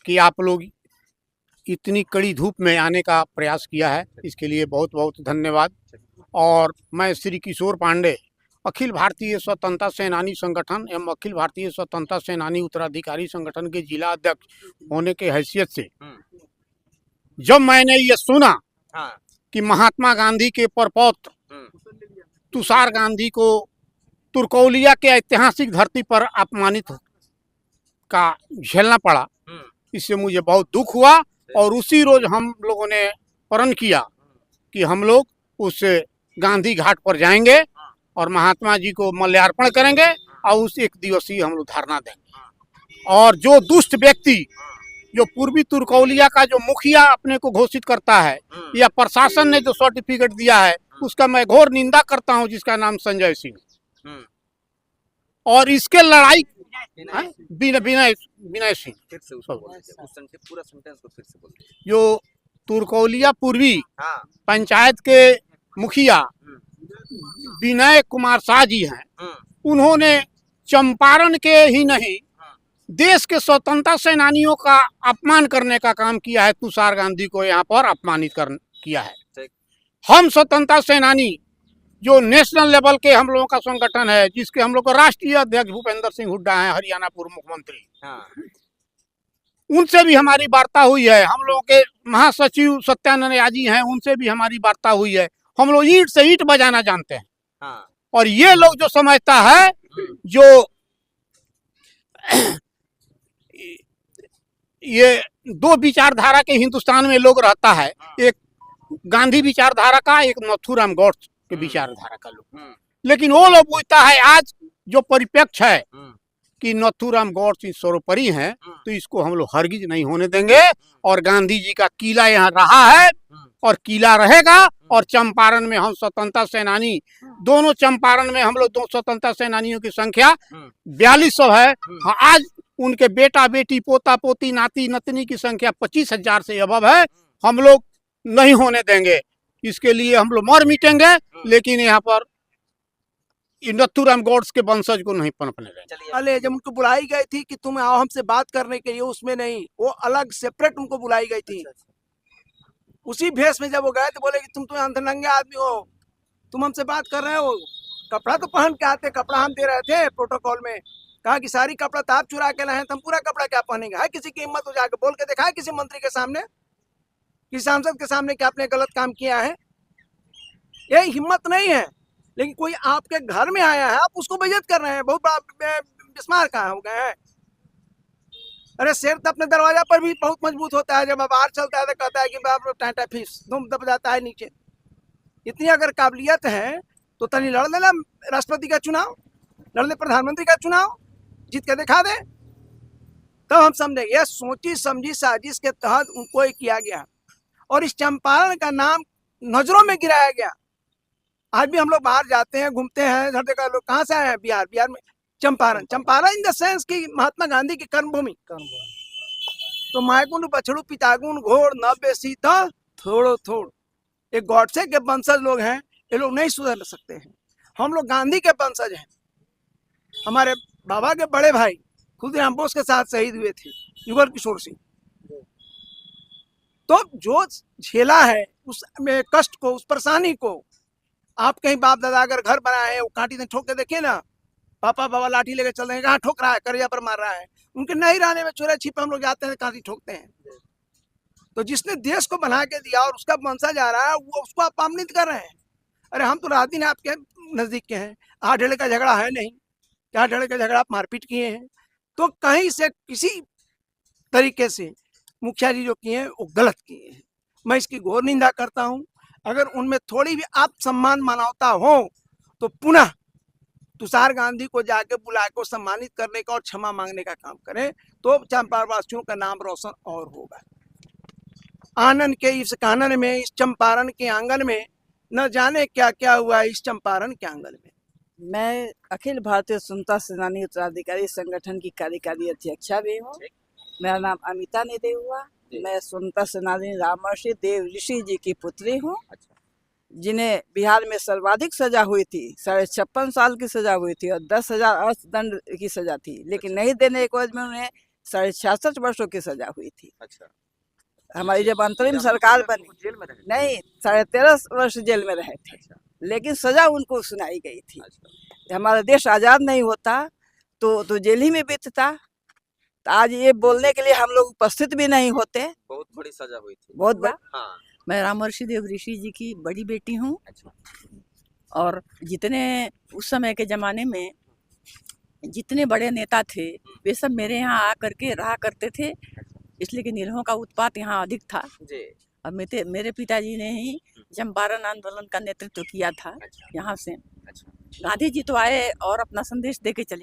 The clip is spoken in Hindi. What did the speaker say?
कि आप लोग इतनी कड़ी धूप में आने का प्रयास किया है, इसके लिए बहुत बहुत धन्यवाद। और मैं श्री किशोर पांडे, अखिल भारतीय स्वतंत्रता सेनानी संगठन एवं अखिल भारतीय स्वतंत्रता सेनानी उत्तराधिकारी संगठन के जिला अध्यक्ष होने के हैसियत से जब मैंने ये सुना कि महात्मा गांधी के परपौत्र तुषार गांधी को तुर्कौलिया के ऐतिहासिक धरती पर अपमानित का झेलना पड़ा, इससे मुझे बहुत दुख हुआ। और उसी रोज हम लोगों ने प्रण किया कि हम लोग उस गांधी घाट पर जाएंगे और महात्मा जी को माल्यार्पण करेंगे और उस एक दिवसीय हम लोग धरना देंगे। और जो दुष्ट व्यक्ति, जो पूर्वी तुर्कौलिया का जो मुखिया अपने को घोषित करता है या प्रशासन ने जो सर्टिफिकेट दिया है, उसका मैं घोर निंदा करता हूं, जिसका नाम संजय सिंह। और इसके लड़ाई विनय सिंह, पूरा सेंटेंस को फिर से बोल दीजिए। जो तुर्कौलिया पूर्वी पंचायत के मुखिया विनय कुमार शाह जी हैं, उन्होंने चंपारण के ही नहीं देश के स्वतंत्रता सेनानियों का अपमान करने का काम किया है। तुषार गांधी को यहाँ पर अपमानित किया है। हम स्वतंत्रता सेनानी जो नेशनल लेवल के हम लोगों का संगठन है, जिसके हम लोग का राष्ट्रीय अध्यक्ष भूपेंद्र सिंह हुड्डा हैं, हरियाणा पूर्व मुख्यमंत्री, उनसे भी हमारी वार्ता हुई है। हम लोगों के महासचिव सत्यानंद याजी हैं, उनसे भी हमारी वार्ता हुई है। हम लोग ईंट से ईंट बजाना जानते हैं। और ये लोग जो समझता है, जो ये दो विचारधारा के हिंदुस्तान में लोग रहता है, एक गांधी विचारधारा का, एक नथुराम गॉड्स के विचारधारा का लोग। लेकिन वो लोग पूछता है आज जो परिप्रेक्ष्य है कि नथुराम गॉड्स सर्वोपरि हैं, तो इसको हम लोग हरगिज नहीं होने देंगे। और गांधी जी का किला यहाँ रहा है और किला रहेगा। और चंपारण में हम स्वतंत्रता सेनानी, दोनों चंपारण में हम लोग दो स्वतंत्रता सेनानियों की संख्या 4200 है। आज उनके बेटा बेटी पोता पोती नाती नतनी की संख्या 25,000 से अबव है। हम लोग नहीं होने देंगे, इसके लिए हम लोग मर मिटेंगे। लेकिन यहाँ पर नथुराम गॉड्स के वंशज को नहीं पनपने देंगे। अरे जब उनको बुलाई गई थी कि तुम आओ हमसे बात करने के लिए, उसमें नहीं, वो अलग सेपरेट उनको बुलाई गई थी। उसी भेष में जब वो गए तो बोले कि तुम तो अंधनंगे आदमी हो, तुम हमसे बात कर रहे हो। कपड़ा तो पहन के आते, कपड़ा हम दे रहे थे प्रोटोकॉल में। कहा कि सारी कपड़ा तो आप चुरा के लाए हैं, तुम पूरा कपड़ा क्या पहनेंगे? है किसी की हिम्मत हो जाके बोल के देखा है किसी मंत्री के सामने, किसी सांसद के सामने कि आपने गलत काम किया है? यही हिम्मत नहीं है। लेकिन कोई आपके घर में आया है, आप उसको बेइज्जत कर रहे हैं। बहुत बड़ा बिस्मार कहाँ हो गए हैं? अरे शेर तो अपने दरवाजा पर भी बहुत मजबूत होता है, जब बाहर चलता है तो कहता है कि बाप टाटा फीस दुम दब जाता है नीचे। इतनी अगर काबिलियत है तो तनी लड़ लेना राष्ट्रपति का चुनाव, लड़ ले प्रधानमंत्री का चुनाव, जीत के दिखा दे, तब हम समझे। यह सोची समझी साजिश के तहत उनको ही किया गया और इस चंपारण का नाम नजरों में गिराया गया। आज भी हम लोग बाहर जाते हैं, घूमते हैं, हर जगह लोग कहाँ से आए हैं? बिहार, बिहार में Champaran, Champaran in the sense की महात्मा गांधी की कर्मभूमि। तो मायगुण बछड़ू पितागुण घोड़ न बेसी था थोड़ो थोड़। एक गॉडसे के वंशज लोग हैं, ये लोग नहीं सुधर सकते हैं। हम लोग गांधी के वंशज हैं। हमारे बाबा के बड़े भाई खुदराम बोस के साथ शहीद हुए थे, युगल किशोर सिंह। तो जो झेला है उस कष्ट को, उस परेशानी को, आप कहीं बाप दादा अगर घर बनाए हैं, वो कांटी से ठोक के देखिए ना, पापा बाबा लाठी लेके चल रहे हैं, कहाँ ठोक रहा है? करिया पर मार रहा है। उनके नहीं रहने में चोरे छिपे हम लोग जाते हैं, कांटी ठोकते हैं। तो जिसने देश को बना के दिया और उसका वंशज आ रहा है, वो उसको अपमानित कर रहे हैं। अरे हम तो रात दिन आपके नजदीक के हैं, आठ ढेले का झगड़ा है नहीं, क्या ढेले का झगड़ा आप मारपीट किए हैं। तो कहीं से किसी तरीके से मुखिया जी जो किए हैं वो गलत किए हैं। मैं इसकी घोर निंदा करता हूँ। अगर उनमें थोड़ी भी आप सम्मान मानवता हो तो पुनः तुषार गांधी को जाके बुला के सम्मानित करने का और क्षमा मांगने का काम करें, तो चंपारण वासियों का नाम रोशन और होगा। आनंद के इस कानन में, इस चंपारण के आंगन में न जाने क्या क्या हुआ इस चंपारण के आंगन में। मैं अखिल भारतीय स्वतंत्रता सेनानी उत्तराधिकारी संगठन की कार्यकारी अध्यक्षा भी हूँ। मेरा नाम अमिता निधे हुआ। मैं स्वतंत्रता सेनानी रामर्षि देव ऋषि जी की पुत्री हूँ, जिन्हें बिहार में सर्वाधिक सजा हुई थी। 56.5 साल की सजा हुई थी और 10,000 अर्थदंड की सजा थी, लेकिन नहीं देने के वजह में उन्हें 66 वर्षों की सजा हुई थी। अच्छा, हमारी जब अंतरिम या सरकार मतलब बनी, वो जेल में रहे? नहीं 13.5 वर्ष जेल में रहे थे, अच्छा, लेकिन सजा उनको सुनाई गई थी। अच्छा, हमारा देश आजाद नहीं होता तो जेल ही में बीतता। तो आज ये बोलने के लिए हम लोग उपस्थित भी नहीं होते। बहुत बड़ी सजा हुई थी। बहुत बड़ा। हाँ, मैं रामर्षि देव ऋषि जी की बड़ी बेटी हूँ अच्छा, और जितने उस समय के ज़माने में जितने बड़े नेता थे वे सब मेरे यहाँ आ करके रहा करते थे, इसलिए कि निरहों का उत्पात यहाँ अधिक था। जी, और मेरे पिताजी ने ही चंपारण आंदोलन का नेतृत्व किया था अच्छा, यहाँ से। अच्छा, गांधी जी तो आए और अपना संदेश दे के चले